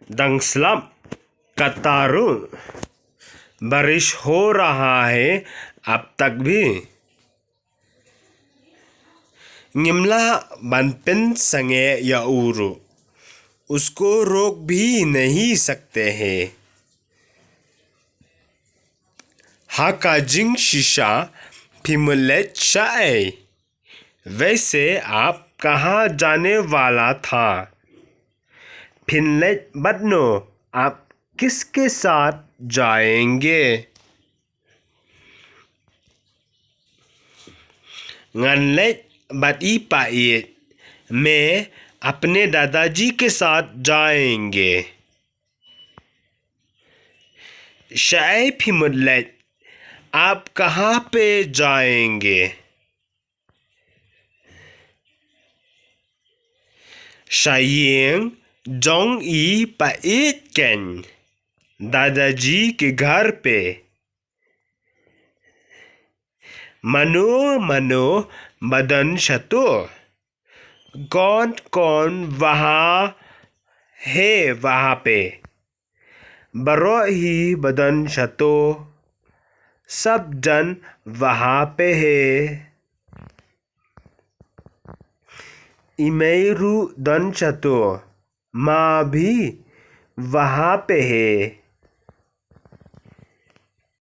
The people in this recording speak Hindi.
दंगस्लम कतारू बारिश हो रहा है अब तक भी निम्ला बनपिन संगे याऊरू उसको रोक भी नहीं सकते हैं हाकाजिंग शीशा फिमुलेट शाय वैसे आप कहाँ जाने वाला था फिनलेट बदनो आप किसके साथ जाएंगे ngανलेट बदी पाइट मैं अपने दादाजी के साथ जाएंगे शाय फिमुलेट आप कहाँ पे जाएंगे शायेंग जोंग ई पाइट कैन दादाजी के घर पे मनो मनो मदन शतो कौन कौन वहाँ है वहाँ पे बरो ही बदन शतो सब जन वहाँ पे है इमेरु दन शतो माँ भी वहाँ पे है